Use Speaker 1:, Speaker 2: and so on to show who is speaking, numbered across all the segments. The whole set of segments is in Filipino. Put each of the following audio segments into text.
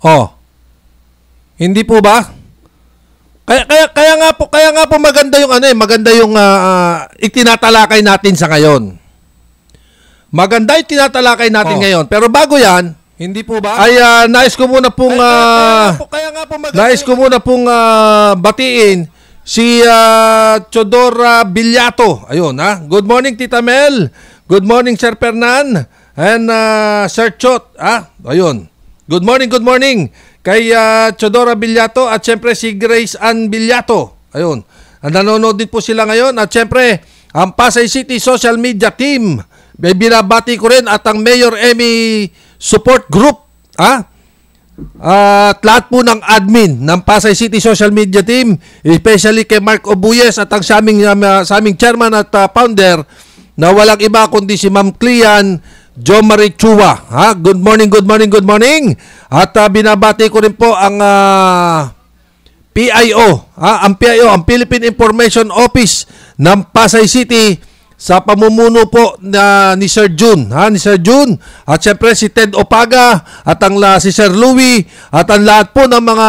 Speaker 1: Oh. Hindi po ba? Kaya nga po maganda yung maganda yung itinatalakay natin sa ngayon. Maganda yung tinatalakay natin ngayon. Pero bago 'yan, hindi po ba? Ay nais ko muna pong batiin si Chodora Villato. Ayun, ha. Good morning Tita Mel. Good morning Sir Fernan and Sir Chot, ha. Ayun. Good morning kay Chodora Villato at syempre si Grace Ann Villato. Ayun. Nanonood din po sila ngayon at syempre ang Pasay City Social Media Team. Binabati ko rin at ang Mayor Emmy Support Group. At lahat po ng admin ng Pasay City Social Media Team, especially kay Mark Obuyes at ang sa aming chairman at founder na walang iba kundi si Ma'am Clean Jo Marie Chua. Good morning. At binabati ko rin po ang PIO, ang PIO, ang Philippine Information Office ng Pasay City sa pamumuno po ni Sir June, ni Sir June at syempre si Ted Opaga at si Sir Louie at ang lahat po ng mga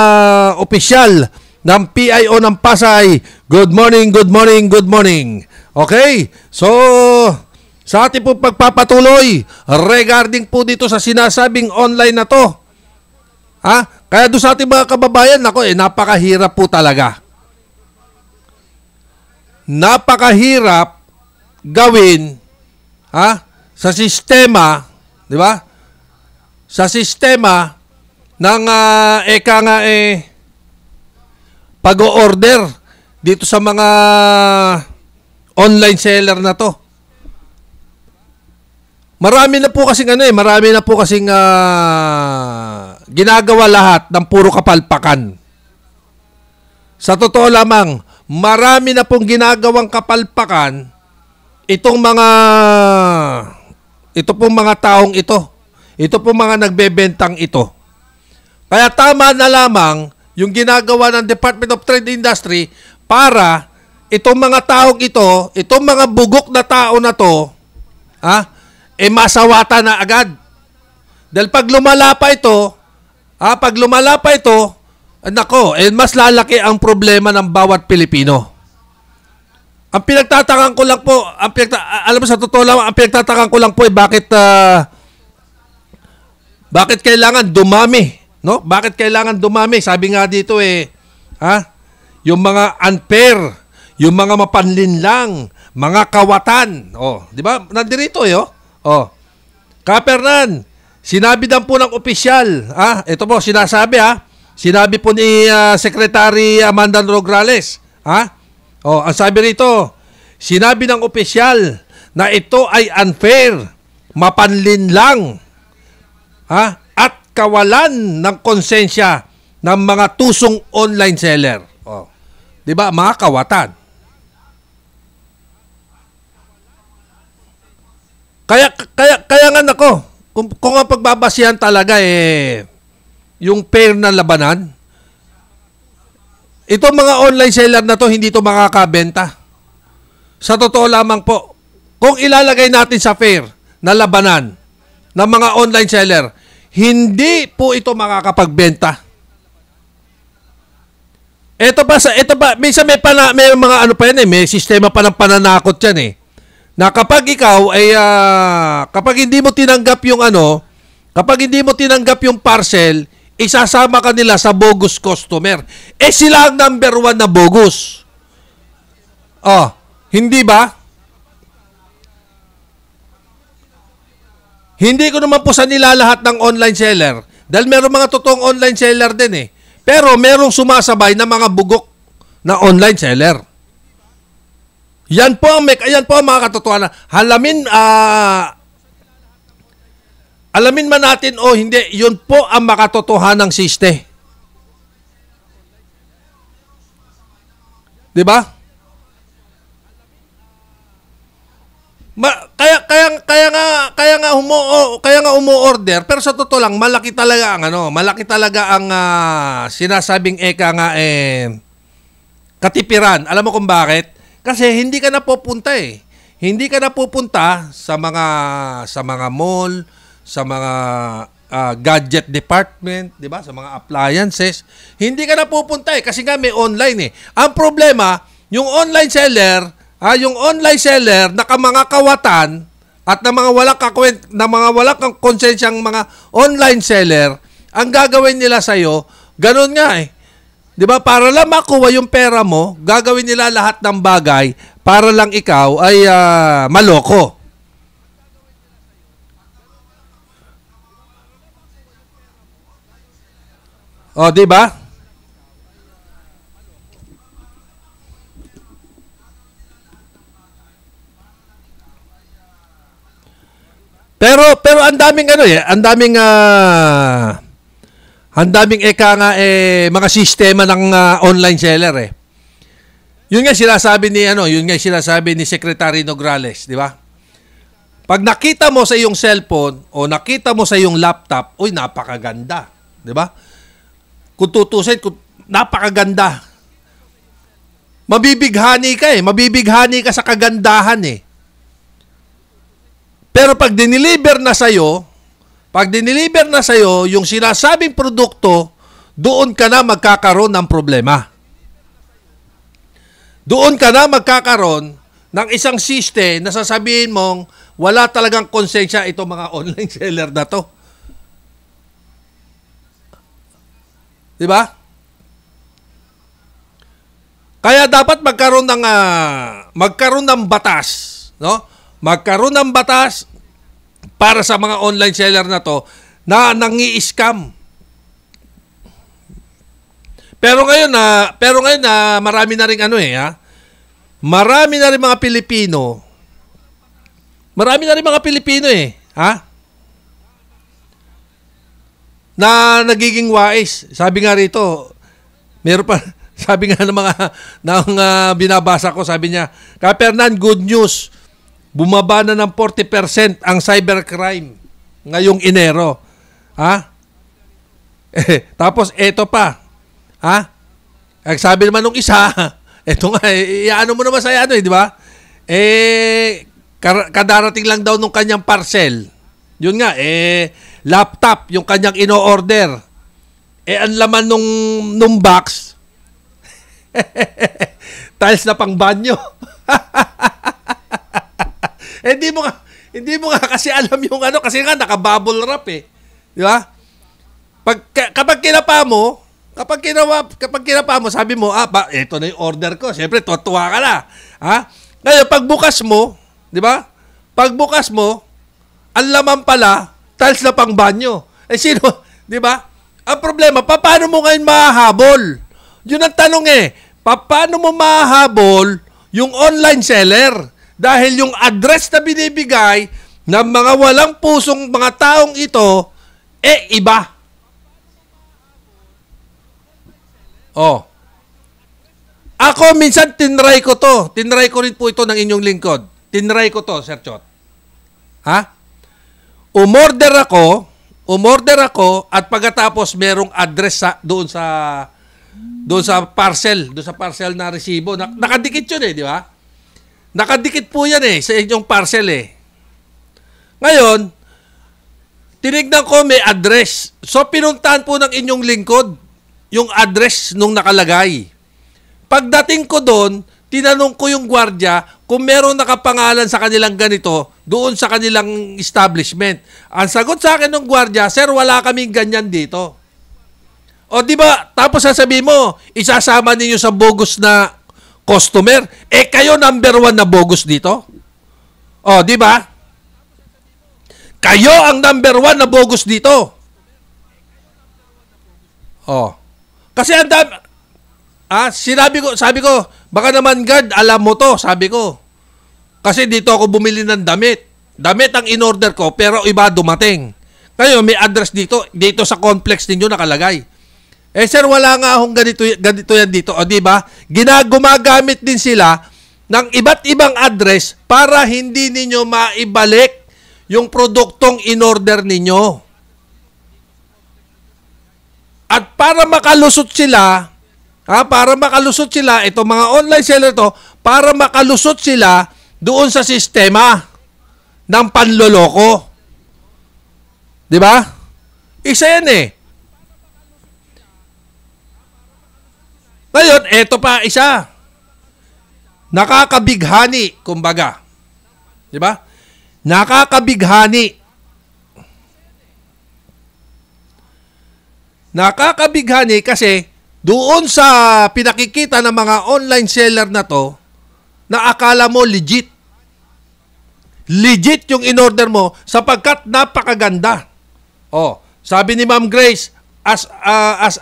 Speaker 1: opisyal ng PIO ng Pasay. Good morning. Okay? So sa ating po pagpapatuloy regarding po dito sa sinasabing online na to. Kaya doon sa ating mga kababayan, napakahirap po talaga. Napakahirap gawin sa sistema, di ba? Sa sistema ng pag-o-order dito sa mga online seller na to. Marami na po kasing ginagawa lahat ng puro kapalpakan. Sa totoo lamang, marami na pong ginagawang kapalpakan ito pong mga taong ito. Ito pong mga nagbebentang ito. Kaya tama na lamang yung ginagawa ng Department of Trade Industry para itong mga taong ito, itong mga bugok na tao na to, masawata na agad. Dahil pag lumala pa ito, mas lalaki ang problema ng bawat Pilipino. Ang pinagtatakan ko lang po, alam mo sa totoo lang, ang pinagtatakan ko lang po bakit kailangan dumami, no? Bakit kailangan dumami? Sabi nga dito yung mga unfair, yung mga mapanlinlang, mga kawatan. Di ba? Nandirito Kapernan, sinabi dan po ng opisyal, ito po sinasabi sinabi po ni Secretary Amanda Rograles, ang sabi rito, sinabi ng opisyal na ito ay unfair, mapanlinlang, at kawalan ng konsensya ng mga tusong online seller. 'Di ba, mga kawatan? Kaya nga kung ang pagbabasihan talaga yung fair na labanan, itong mga online seller na to hindi to makakabenta. Sa totoo lamang po, kung ilalagay natin sa fair na labanan ng mga online seller, hindi po ito makakapagbenta. Ito pa, minsan may mga may sistema pa ng pananakot yan na kapag ikaw ay kapag hindi mo tinanggap yung parcel, isasama ka nila sa bogus customer. Sila ang number 1 na bogus. Hindi ba? Hindi ko naman po sa nilalahat ng online seller dahil meron mga totoong online seller din Pero merong sumasabay na mga bugok na online seller. Yan po ang mga katotohanan. Alamin man natin o hindi, yun po ang makatotohanang siste. 'Di ba? Kaya nga umu-order, pero sa totoo lang malaki talaga ang sinasabing katipiran. Alam mo kung bakit? Kasi hindi ka napupunta eh. Hindi ka napupunta sa mga mall, sa mga gadget department, 'di ba? Sa mga appliances. Hindi ka napupunta eh kasi nga may online eh. Ang problema, yung online seller mga kawatan at na mga walang konsensyang mga online seller, ang gagawin nila sa iyo, ganun nga eh. 'Di ba? Para lang makuha yung pera mo, gagawin nila lahat ng bagay para lang ikaw ay maloko. O, 'di ba? Pero ang daming mga sistema ng online seller eh. Yun nga sinasabi ni Secretary Nograles, di ba? Pag nakita mo sa iyong cellphone o nakita mo sa iyong laptop, uy, napakaganda, di ba? Kung tutusin, napakaganda. Mabibighani ka sa kagandahan eh. Pero pag diniliver na sa'yo yung sinasabing produkto, doon ka na magkakaroon ng problema. Doon ka na magkakaroon ng isang system na sasabihin mong wala talagang konsensya itong mga online seller na to. Diba? Kaya dapat magkaroon ng batas, no? Magkaroon ng batas para sa mga online seller na to na nangi-scam. Pero ngayon marami na ring marami na ring mga Pilipino. Na nagiging wais. Sabi nga rito, meron pa sabi nga ng binabasa ko, sabi niya, Kapernan, good news. Bumaba na ng 40% ang cybercrime ngayong Enero. Tapos eto pa. Sabi naman nung isa, eto nga, iano mo naman sa di ba? Kadarating lang daw nung kanyang parcel. Yun nga, laptop, yung kanyang ino-order. Ang laman nung box, tiles na pang banyo. Hindi mo nga kasi alam yung kasi nga naka-bubble wrap eh. Di ba? Kapag kinapa mo, sabi mo, ito na yung order ko. Siyempre, tuwa ka na. Ngayon, pagbukas mo, di ba? Pagbukas mo, ang laman pala, tiles na pang banyo. Sino, di ba? Ang problema, paano mo ngayon mahahabol? Yun ang tanong eh. Paano mo mahahabol yung online seller? Dahil yung address na binibigay ng mga walang pusong mga taong ito, iba. Ako minsan tinry ko to. Tinry ko rin po ito ng inyong lingkod. Tinry ko to, Sir Chot. Umorder ako at pagkatapos merong address doon sa parcel na resibo. Nakadikit yun di ba? Nakadikit po yan sa inyong parcel Ngayon, tinignan ko may address. So, pinuntahan po ng inyong lingkod yung address nung nakalagay. Pagdating ko doon, tinanong ko yung gwardiya kung meron nakapangalan sa kanilang ganito doon sa kanilang establishment. Ang sagot sa akin ng gwardiya, sir, wala kaming ganyan dito. O, di ba? Tapos sasabihin mo, isasama ninyo sa bogus na customer, kayo number 1 na bogus dito? O, di ba? Kayo ang number 1 na bogus dito. O. Kasi ang dami, sabi ko, baka naman God, alam mo to, sabi ko. Kasi dito ako bumili ng damit. Damit ang in-order ko, pero iba dumating. Kayo, may address dito sa complex ninyo nakalagay. Sir, wala nga akong ganito yan dito. O, di ba? Gumagamit din sila ng iba't ibang address para hindi ninyo maibalik yung produktong in-order ninyo. At para makalusot sila, itong mga online seller to, para makalusot sila doon sa sistema ng panloloko. Di ba? Isa yan eh. Ngayon, eto pa isa. Nakakabighani, kumbaga. Di ba? Nakakabighani. Nakakabighani kasi doon sa pinakikita ng mga online seller na to, na akala mo legit. Legit yung in-order mo sapagkat napakaganda. Oh, sabi ni Ma'am Grace, as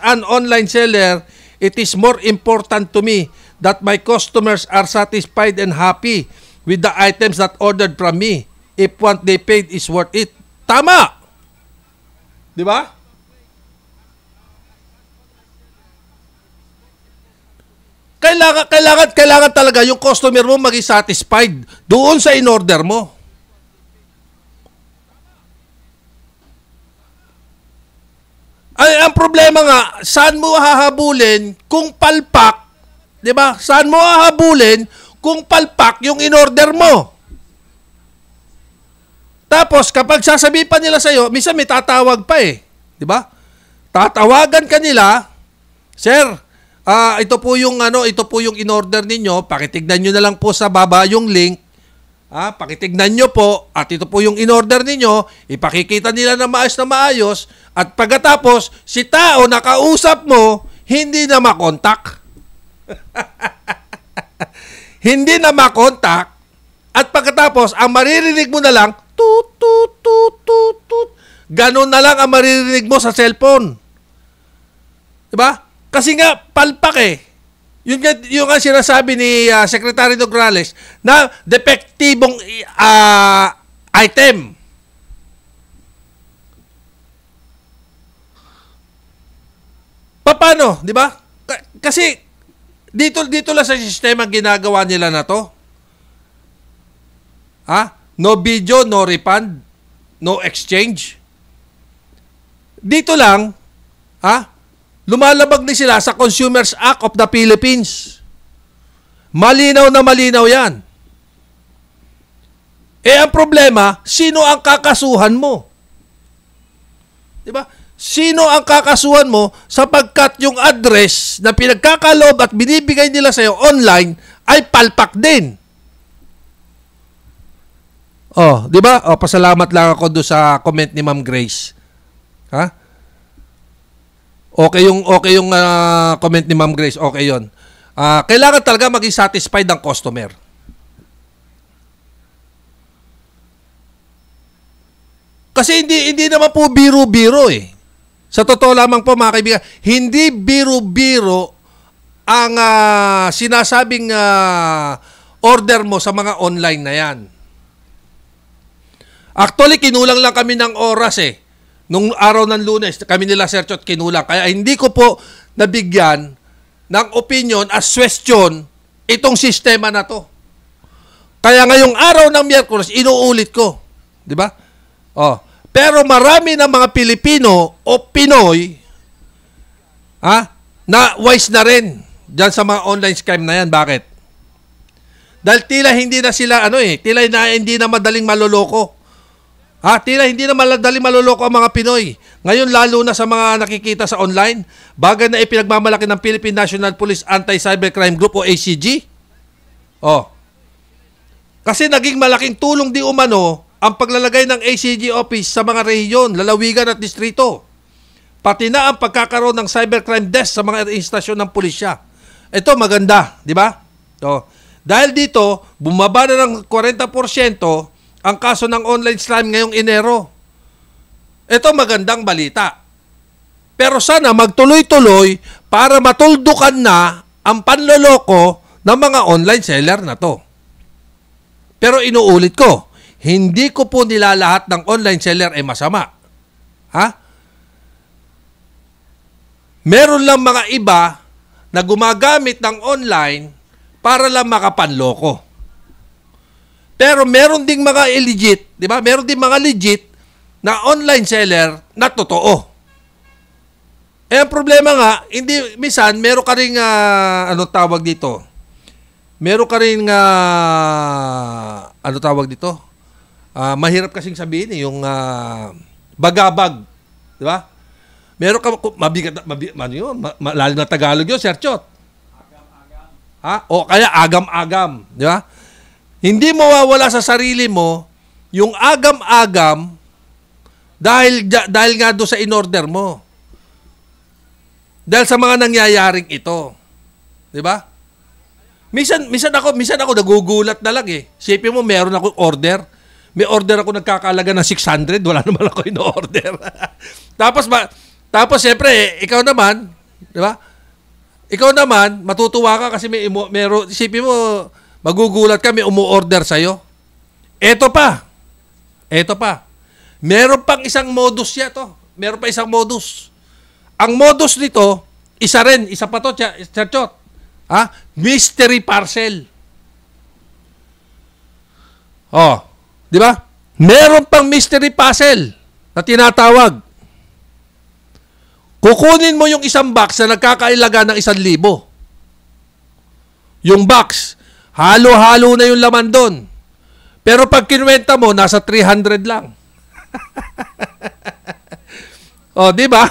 Speaker 1: an online seller, it is more important to me that my customers are satisfied and happy with the items that ordered from me. If what they paid is worth it. Tama! Di ba? Kailangan talaga yung customer mo maging satisfied doon sa in-order mo. Ay, ang problema nga, saan mo hahabulin kung palpak, di ba? Saan mo hahabulin kung palpak yung in-order mo? Tapos, kapag sasabihin pa nila sa'yo, minsan may tatawag pa eh. Di ba? Tatawagan ka nila, Sir, ito po yung in-order ninyo, pakitignan nyo na lang po sa baba yung link. Pakitignan nyo po, at ito po yung in-order ninyo, ipakikita nila na maayos, at pagkatapos, si tao na kausap mo, hindi na makontak. Hindi na makontak, at pagkatapos, ang maririnig mo na lang, tut, tut, tut, tut, tut. Ganun na lang ang maririnig mo sa cellphone. Diba? Kasi nga, palpak eh. Yung nga sinasabi ni Secretary Nograles na depektibong item. Paano, di ba? Kasi dito lang sa sistema ginagawa nila na to. No video, no refund, no exchange. Dito lang, lumalabag din sila sa Consumers Act of the Philippines. Malinaw na malinaw yan. Ang problema, sino ang kakasuhan mo? Diba? Sino ang kakasuhan mo sapagkat yung address na pinagkakaloob at binibigay nila sa'yo online ay palpak din. Diba? Pasalamat lang ako doon sa comment ni Ma'am Grace. Okay yung comment ni Ma'am Grace. Okay yun. Kailangan talaga maging satisfied ang customer. Kasi hindi naman po biro-biro eh. Sa totoo lamang po mga kaibigan, hindi biro-biro ang sinasabing order mo sa mga online na yan. Actually, kinulang lang kami ng oras eh. Nung araw ng Lunes, kami nila Sir Chot kinulang. Kaya hindi ko po nabigyan ng opinion as question itong sistema na to. Kaya ngayong araw ng Miyerkules, inuulit ko. Di ba? Pero marami ng mga Pilipino o Pinoy na wise na rin dyan sa mga online scam na yan. Bakit? Dahil tila hindi na sila, tila hindi na madaling maloloko. Tila hindi na madaling maloloko ang mga Pinoy. Ngayon, lalo na sa mga nakikita sa online, bagay na ipinagmamalaki ng Philippine National Police Anti-Cybercrime Group o ACG. Kasi naging malaking tulong di umano ang paglalagay ng ACG office sa mga rehiyon, lalawigan at distrito. Pati na ang pagkakaroon ng cybercrime desk sa mga istasyon ng pulisya. Ito maganda, di ba? Dahil dito, bumaba na ng 40% ang kaso ng online scam ngayong Enero. Ito magandang balita. Pero sana magtuloy-tuloy para matuldukan na ang panloloko ng mga online seller na to. Pero inuulit ko, hindi ko po nilalahat ng online seller ay masama. Meron lang mga iba na gumagamit ng online para lang makapanloko. Pero meron ding mga illegit, di ba? Meron ding mga legit na online seller na totoo. Eh, ang problema nga, hindi, minsan, meron ka rin, ano tawag dito? Meron ka rin, ano tawag dito? Mahirap kasing sabihin, yung bagabag. Di ba? Meron ka, ano yun? Malalim na Tagalog yun, Sir Chot. Agam-agam. O kaya agam-agam. Di ba? Hindi mawawala sa sarili mo yung agam-agam dahil nga doon sa in-order mo. Dahil sa mga nangyayaring ito. 'Di ba? Minsan ako nagugulat na lang eh. Sipin mo meron akong order. May order ako nagkakalaga ng 600, wala naman ako in-order. Tapos siyempre, ikaw naman, 'di ba? Ikaw naman matutuwa ka kasi meron sipin mo magugulat ka, may umu-order sa'yo. Eto pa. Meron pang isang modus yan to. Meron pa isang modus. Ang modus nito, isa pa to, Chot. Mystery parcel. Di ba? Meron pang mystery parcel na tinatawag. Kukunin mo yung isang box na nagkakailaga ng 1,000. Yung box, halo-halo na yung laman doon. Pero pag kinuwenta mo, nasa 300 lang. Di ba?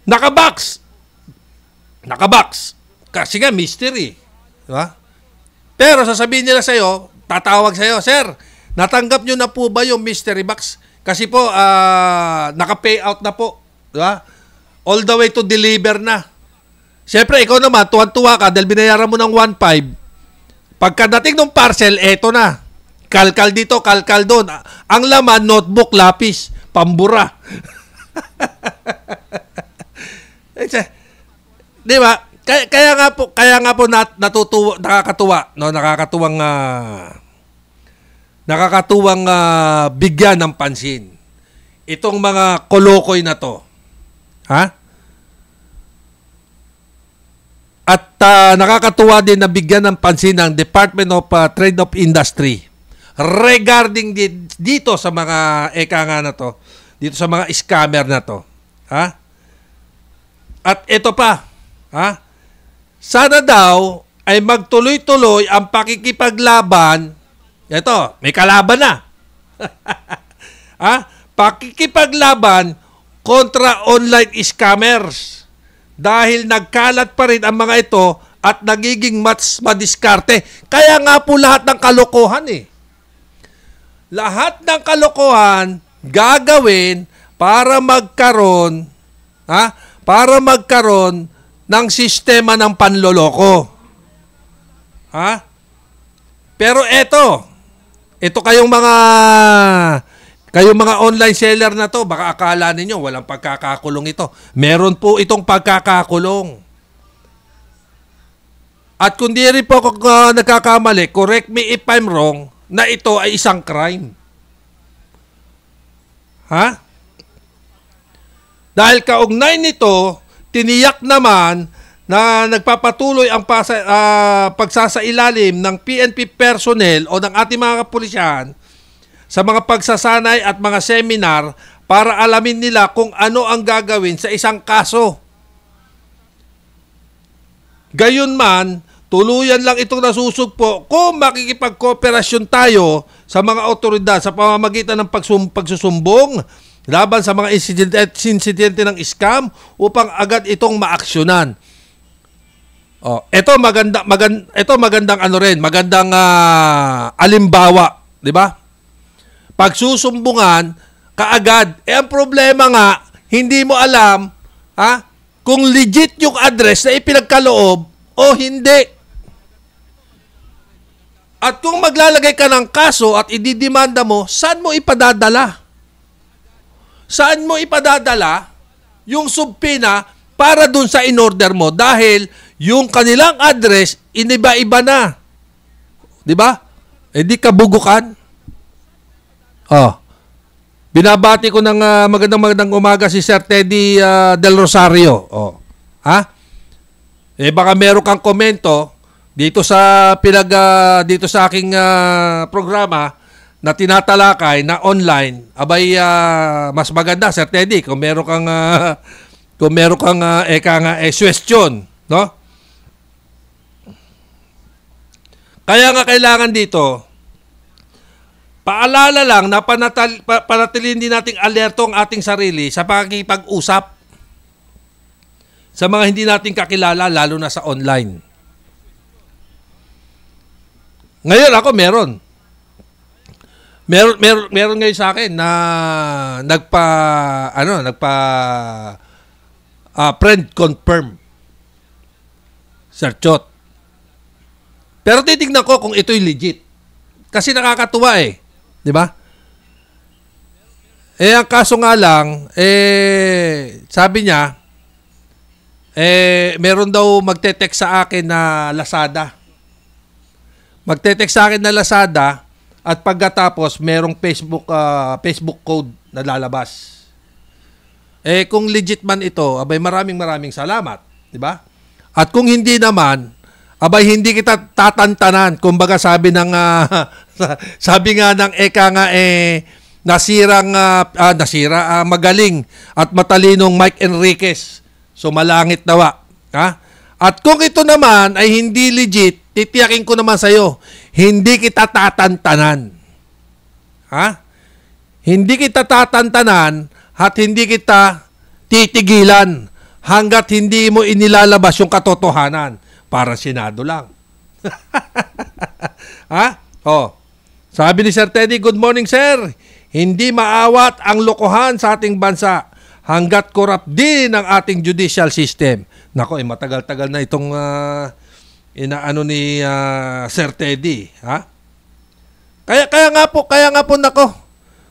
Speaker 1: Nakabox. Kasi nga, mystery. Di ba? Pero sasabihin nila sa'yo, tatawag sa'yo, Sir, natanggap nyo na po ba yung mystery box? Kasi po, naka-payout na po. Di ba? All the way to deliver na. Siyempre, ikaw naman, tuwan-tuwa ka dahil binayaran mo ng 1,500. Pagkadating ng parcel, eto na. Kalkal dito, kalkal doon. Ang laman, notebook, lapis, pambura. Di ba? Kaya nga po nakakatuwa, no? Nakakatuwang bigyan ng pansin itong mga kolokoy na to. At nakakatuwa din na bigyan ng pansin ng Department of Trade of Industry regarding dito sa mga na to, dito sa mga scammer na to. At ito pa, sana daw ay magtuloy-tuloy ang pakikipaglaban. Ito, may kalaban na. Pakikipaglaban kontra online scammers. Dahil nagkalat pa rin ang mga ito at nagiging mas madiskarte. Kaya nga po lahat ng kalokohan Lahat ng kalokohan gagawin para magkaroon ng sistema ng panloloko. Pero ito kayong mga online seller na to, baka akala ninyo walang pagkakakulong ito. Meron po itong pagkakakulong. At kung di rin po ako nagkakamali, correct me if I'm wrong, na ito ay isang crime. Dahil kaugnay nito, tiniyak naman na nagpapatuloy ang pagsasailalim ng PNP personnel o ng ating mga kapulisan sa mga pagsasanay at mga seminar para alamin nila kung ano ang gagawin sa isang kaso. Gayunman, tuluyan lang itong nasusugpo kung makikipagkooperasyon tayo sa mga otoridad sa pamamagitan ng pagsusumbong laban sa mga insidente ng scam upang agad itong maaksyonan. Ito magandang magandang alimbawa, di ba? Pagsusumbungan kaagad. Ang problema nga, hindi mo alam kung legit yung address na ipinagkaloob o hindi. At kung maglalagay ka ng kaso at ididimanda mo, saan mo ipadadala? Saan mo ipadadala yung subpina para dun sa in-order mo? Dahil yung kanilang address, iniba-iba na. Di ba? Di kabugukan. Binabati ko ng magandang umaga si Sir Teddy Del Rosario. Baka meron kang komento dito sa dito sa aking programa na tinatalakay na online, abay mas maganda, Sir Teddy, kung meron kang question, no? Kaya nga kailangan dito, paalala lang na panatilin din nating alerto ang ating sarili sa pakikipag-usap sa mga hindi nating kakilala, lalo na sa online. Ngayon ako meron ngayon sa akin na friend confirm, Sir Chot. Pero titignan ko kung ito'y legit. Kasi nakakatuwa eh. Di ba? Ang kaso nga lang, sabi niya, meron daw magte-text sa akin na Lazada. Magte-text sa akin na Lazada at pagkatapos merong Facebook code na lalabas. Kung legit man ito, abay maraming salamat. Di ba? At kung hindi naman, abay hindi kita tatantanan. Kumbaga sabi ng sabi nga ng magaling at matalinong Mike Enriquez. So malangit nawa. Ha? At kung ito naman ay hindi legit, titiyakin ko naman sa iyo, hindi kita tatantanan. Ha? Hindi kita tatantanan at hindi kita titigilan hanggat hindi mo inilalabas yung katotohanan. Para Senado lang. Ha? Sabi ni Sir Teddy, good morning sir. Hindi maawat ang lokohan sa ating bansa hanggat corrupt din ang ating judicial system. Nako, matagal-tagal na itong inaano ni Sir Teddy. Ha? Kaya nga po nako.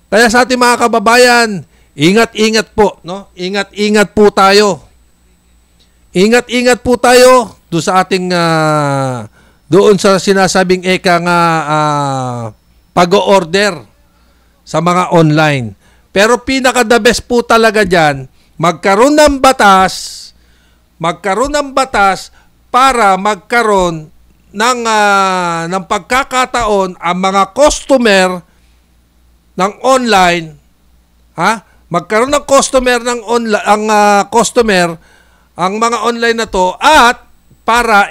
Speaker 1: Kaya sa ating mga kababayan, ingat-ingat po. No? Ingat-ingat po tayo. Ingat-ingat po tayo doon sa ating doon sa sinasabing pag-order sa mga online. Pero pinaka-the best po talaga dyan, magkaroon ng batas para magkaroon ng pagkakataon ang mga customer ng online, magkaroon ng customer ng online, ang mga online na to, at para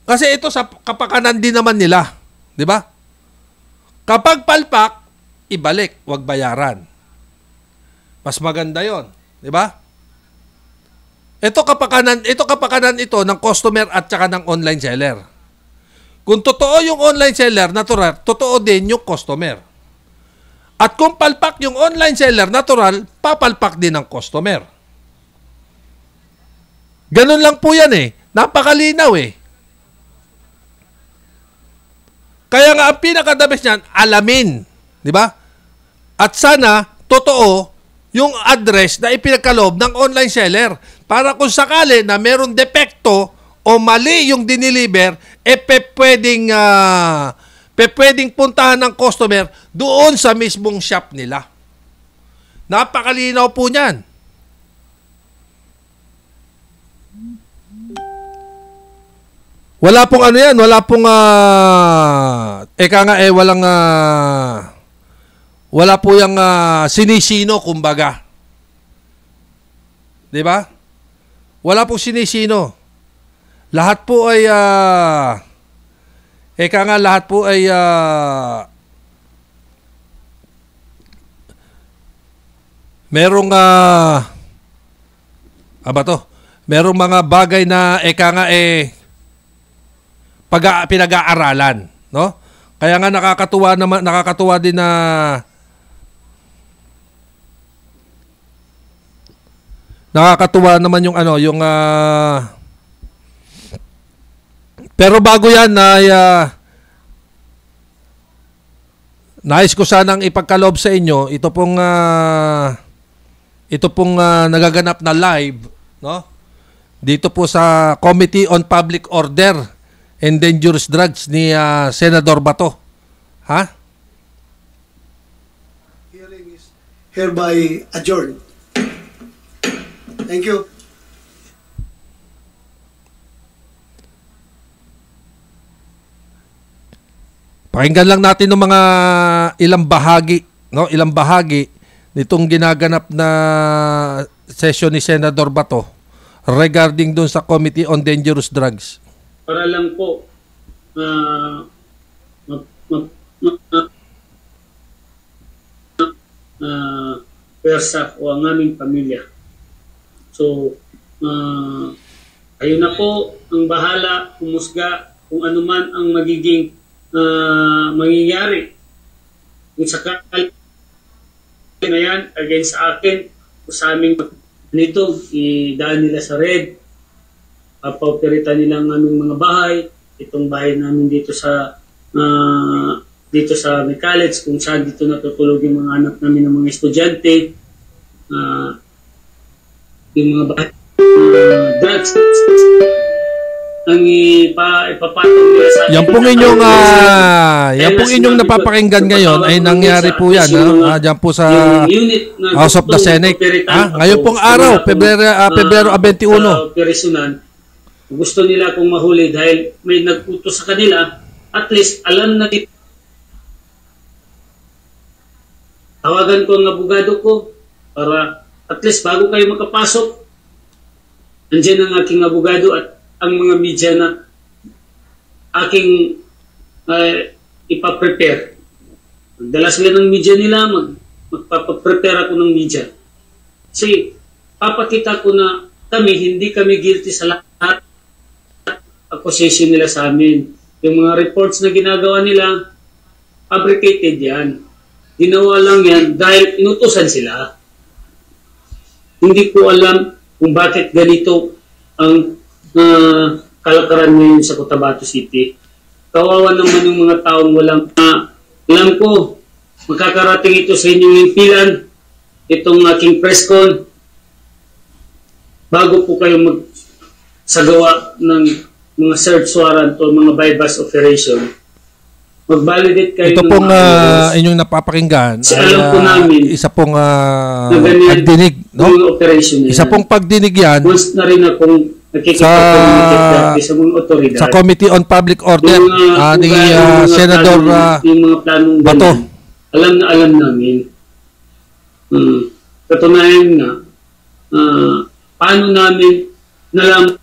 Speaker 1: kasi ito sa kapakanan din naman nila, di ba? Kapag palpak, ibalik, wag bayaran. Mas maganda 'yon, di ba? Ito kapakanan ito ng customer at saka ng online seller. Kung totoo yung online seller, natural, totoo din yung customer. At kung palpak yung online seller, natural, papalpak din ng customer. Ganun lang po yan eh. Napakalinaw eh. Kaya nga ang pinaka-the best niyan, alamin. Di ba? At sana, totoo, yung address na ipinagkaloob ng online seller. Para kung sakali na meron depekto o mali yung diniliver, pwedeng puntahan ng customer doon sa mismong shop nila. Napakalinaw po niyan. Wala pong ano yan, wala pong wala po yung sinisino, kumbaga. 'Di ba? Wala pong sinisino. Lahat po ay lahat po ay merong merong mga bagay na pinag-aaralan, no? Kaya nga nakakatuwa din na nakakatuwa naman yung pero bago yan nais ko sanang ipagkaloob sa inyo ito pong nagaganap na live, no? Dito po sa Committee on Public Order and Dangerous Drugs ni Senador Bato. Ha?
Speaker 2: Hearing is hereby adjourned. Thank you.
Speaker 1: Pakinggan lang natin ng mga ilang bahagi, no? Ilang bahagi nitong ginaganap na session ni Senador Bato regarding dun sa Committee on Dangerous Drugs.
Speaker 2: Para lang po persa o ang aming pamilya. So, ayun na po ang bahala humusga kung ano man ang magiging mangyayari. Kung sakali na yan against sa akin o sa aming nito, idaan nila sa red, papaupiritan nila ang aming mga bahay, itong bahay namin dito sa may college, kung saan dito natutulog yung mga anak namin ng mga estudyante, yung mga bahay, drugs, ang ipapatong nila sa
Speaker 1: yan pong inyong yan pong inyong napapakinggan ngayon ay nangyari po yan diyan po sa House of the Senate. Ngayon pong araw, Pebrero 21.
Speaker 2: Operasyonan, gusto nila kung mahuli dahil may nagputos sa kanila, at least alam na dito. Tawagan ko ang abogado ko para at least bago kayo makapasok, nandiyan ang aking abogado at ang mga media na aking ipaprepare. Magdala sila ng media nila, magpapaprepare ako ng media. Kasi papakita ko na hindi kami guilty sa lahat accusation nila sa amin. Yung mga reports na ginagawa nila, fabricated yan. Ginawa lang yan dahil inutusan sila. Hindi ko alam kung bakit ganito ang kalakaran ngayon sa Cotabato City. Kawawa naman yung mga taong walang alam ko, makakarating ito sa inyong himpilan, itong aking press con, bago po kayo magsagawa ng mga search warrant o mga bypass operation. Mag-validate kayo.
Speaker 1: Ito pong inyong napapakinggan
Speaker 2: ay
Speaker 1: isa pong pagdinig, no? Isa pong pagdinig yan
Speaker 2: once na rin akong
Speaker 1: sa Committee on Public Order ni Senador Bato.
Speaker 2: Alam namin. Katunayan na paano namin nalaman.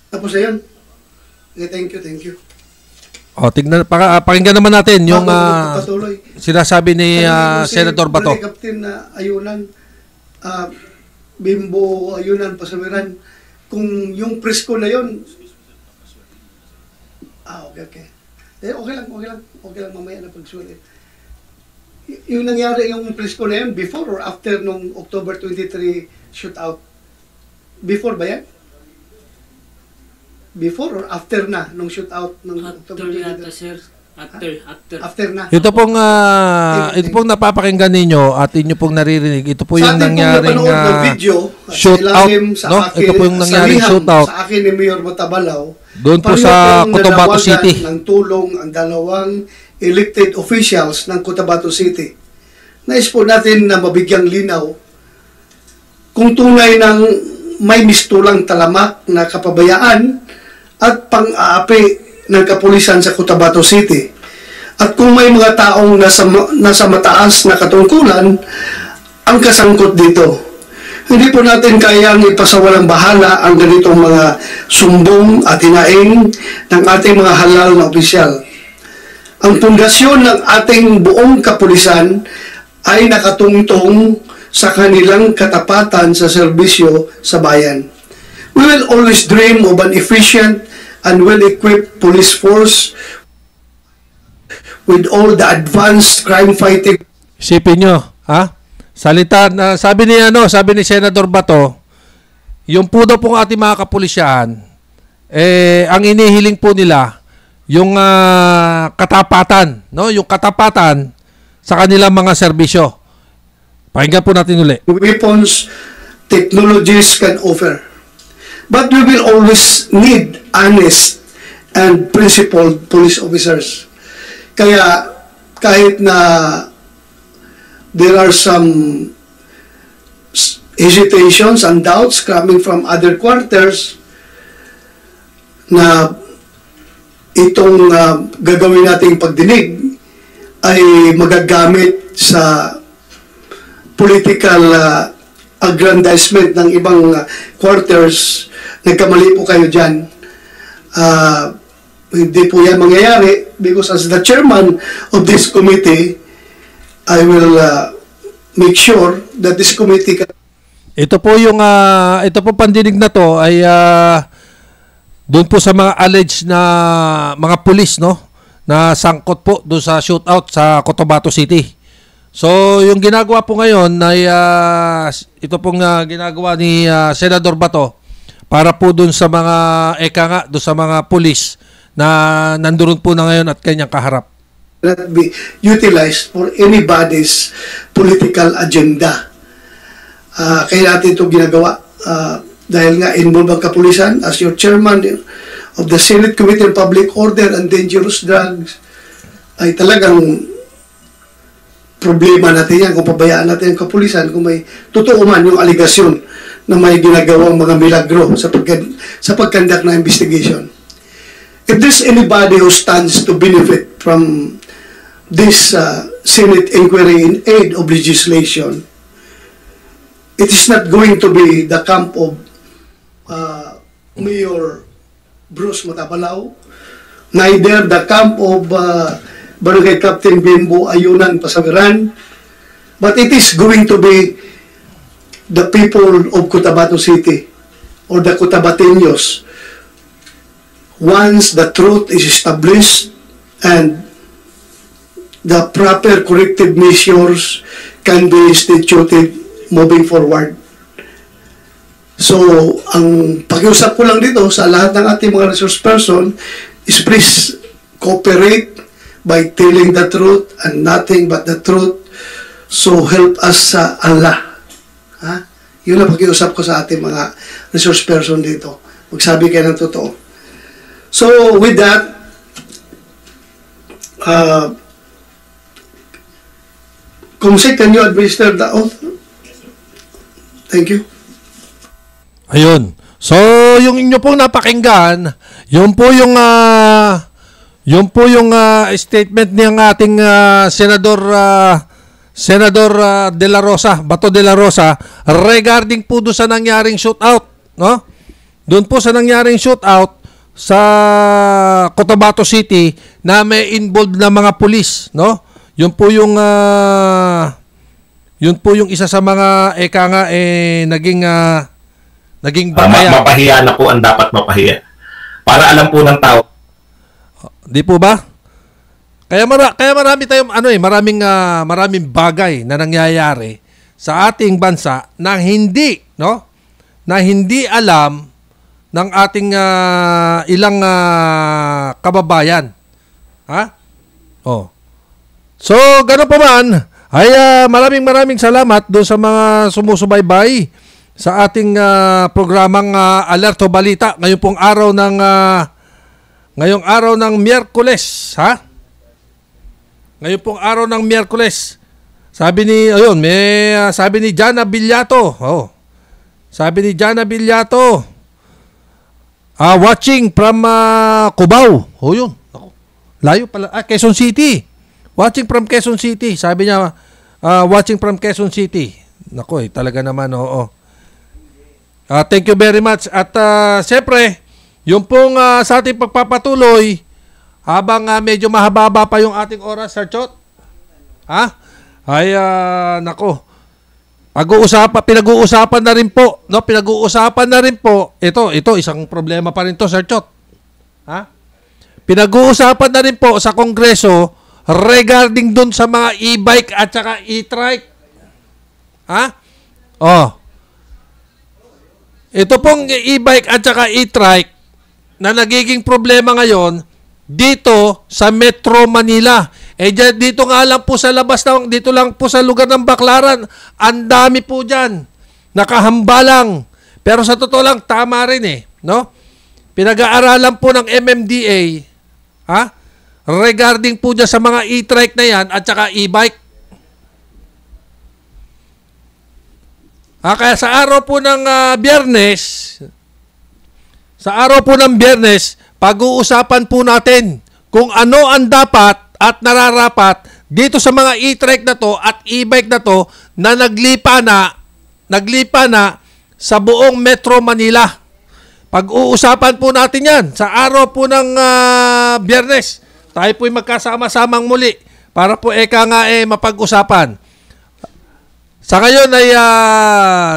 Speaker 3: Tapos na yun. Okay, thank you.
Speaker 1: Pakinggan naman natin yung sinasabi ni Senador Bato.
Speaker 3: Captain Ayunan, Bimbo Ayunan, Pasamiran, kung yung presko na yun, okay. Okay lang, mamaya na pagsulit. Yung nangyari yung presko na yun, before or after nung October 23 shootout? Before ba yan? Before or after na nung shootout ng
Speaker 2: October 23? Sir. After na.
Speaker 1: Ito pong napapakinggan ninyo at inyo pong naririnig. Ito po yung nangyaring shootout, no? Ito po yung nangyaring shootout.
Speaker 3: Sa akin ni Mayor Matabalaw.
Speaker 1: Doon po sa Cotabato City.
Speaker 3: Ng tulong ang dalawang elected officials ng Cotabato City. Nais po natin na mabigyang linaw kung tunay ng may mistulang talamak na kapabayaan at pang-aapi ng kapulisan sa Cotabato City. At kung may mga taong nasa mataas na katungkulan ang kasangkot dito. Hindi po natin kayang ipasawalang bahala ang ganitong mga sumbong at hinaing ng ating mga halal na opisyal. Ang pundasyon ng ating buong kapulisan ay nakatungtong sa kanilang katapatan sa serbisyo sa bayan. We will always dream of an efficient and well-equipped police force with all the advanced crime-fighting.
Speaker 1: Isipin nyo, salita na sabi ni Senador Bato, yung po daw pong ating mga kapulisyahan, ang inihiling po nila yung katapatan, no? Yung katapatan sa kanilang mga serbisyo. Pakinggan po natin uli.
Speaker 3: Weapons, technologies can offer. But we will always need honest and principled police officers. Kaya kahit na there are some hesitations and doubts coming from other quarters na itong gagawin nating pagdinig ay magagamit sa political aggrandizement ng ibang quarters. Nagkamali po kayo dyan. Hindi po yan mangyayari because as the chairman of this committee, I will make sure that this committee
Speaker 1: Ito po pandinig na to ay doon po sa mga alleged na mga pulis, no, na sangkot po doon sa shootout sa Cotabato City. So yung ginagawa po ngayon ay ito pong ginagawa ni Senador Bato para po doon sa mga doon sa mga pulis na nandoon po na ngayon at kanyang kaharap.
Speaker 3: Not be utilized for anybody's political agenda. Kaya natin ito ginagawa dahil nga involved ang kapulisan as your chairman of the Senate Committee on Public Order and Dangerous Drugs ay talagang problema natin yan kung pabayaan natin ang kapulisan kung may totoo man yung aligasyon na may ginagawang mga milagro sa pagkandak na investigation. If there's anybody who stands to benefit from this Senate inquiry in aid of legislation, it is not going to be the camp of Mayor Bruce Matabalaw, neither the camp of Barangay Captain Bimbo Ayunan Pasaviran, but it is going to be the people of Cotabato City or the Cotabateños. Once the truth is established and the proper corrective measures can be instituted moving forward. So, ang pakiusap ko lang dito sa lahat ng ating mga resource person is please cooperate by telling the truth and nothing but the truth. So, help us sa Allah. Ha? Yun ang pakiusap ko sa ating mga resource person dito. Magsabi kayo ng totoo. So, with that, Kumsik, can you administer the oath? Thank you.
Speaker 1: Ayun. So, yung inyo pong napakinggan, yun po yung statement ng ating Senador De La Rosa, Bato De La Rosa, regarding po doon sa nangyaring shootout, no? Doon po sa nangyaring shootout sa Cotabato City na may involved na mga pulis, no? Yun po yung isa sa mga naging batayan.
Speaker 4: Mapahiya na po ang dapat mapahiya. Para alam po ng tao.
Speaker 1: Di po ba? Kaya marami tayong maraming bagay na nangyayari sa ating bansa na hindi alam ng ating ilang kababayan. Ha? Oh. So, gano'n pa man, ay maraming salamat doon sa mga sumusubaybay sa ating programang Alerto Balita ngayong pong araw ng Miyerkules, ha? Ngayong pong araw ng Miyerkules. Sabi ni Jana Villato. Oh. Sabi ni Jana Villato, watching from Cubao. Oh, yun. Ako. Layo pala. Quezon City. Watching from Quezon City. Sabi niya, watching from Quezon City. Nako, talaga naman, oo. Thank you very much. At siyempre, yung pong sa ating pagpapatuloy, habang medyo mahaba pa yung ating oras, Sir Chot, nako, pinag-uusapan na rin po, no? Pinag-uusapan na rin po, ito, isang problema pa rin to, Sir Chot. Pinag-uusapan na rin po sa Kongreso regarding dun sa mga e-bike at saka e-trike. Ito pong e-bike at saka e-trike na nagiging problema ngayon dito sa Metro Manila. Dito nga lang po sa labas, dito lang po sa lugar ng Baclaran, ang dami po dyan. Nakahambalang. Pero sa totoo lang, tama rin no? Pinag-aaralan po ng MMDA, regarding po dyan sa mga e-trike na yan at saka e-bike. Kaya sa araw po ng Biyernes, pag-uusapan po natin kung ano ang dapat at nararapat dito sa mga e-trike na to at e-bike na to na naglipa na sa buong Metro Manila. Pag-uusapan po natin yan sa araw po ng Biyernes. Tayo po'y magkasama-samang muli para po mapag-usapan. Sa ngayon ay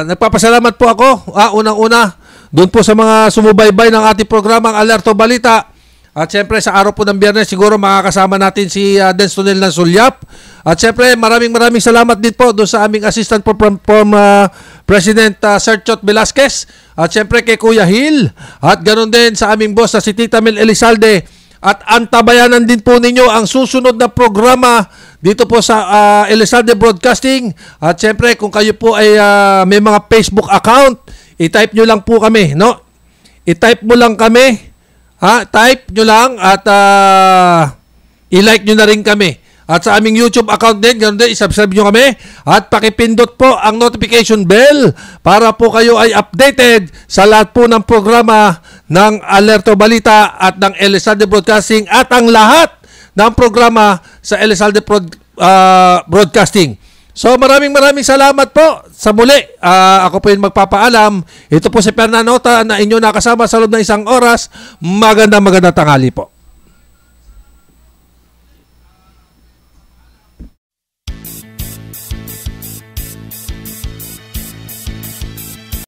Speaker 1: nagpapasalamat po ako. Unang-una, doon po sa mga sumubaybay ng ating programang Alerto Balita. At syempre sa araw po ng Biyernes siguro makakasama natin si Dens Tonel ng Sulyap. At syempre maraming salamat din po doon sa aming Assistant President Sir Chot Velasquez. At syempre kay Kuya Hill. At ganoon din sa aming boss na si Tita Mel Elizalde. At antabayanan din po ninyo ang susunod na programa dito po sa Elizalde Broadcasting. At syempre kung kayo po ay may mga Facebook account, i-type nyo lang po kami, no? I-type mo lang kami. Type nyo lang at i-like nyo na rin kami. At sa aming YouTube account din, ganoon din, i-subscribe nyo kami. At pakipindot po ang notification bell para po kayo ay updated sa lahat po ng programa ng Alerto Balita at ng Elizalde Broadcasting at ang lahat ng programa sa Elizalde Broadcasting. So maraming salamat po sa muli. Ako po yung magpapaalam. Ito po si Fernando Ota na inyo nakasama sa loob ng isang oras. Magandang tanghali po.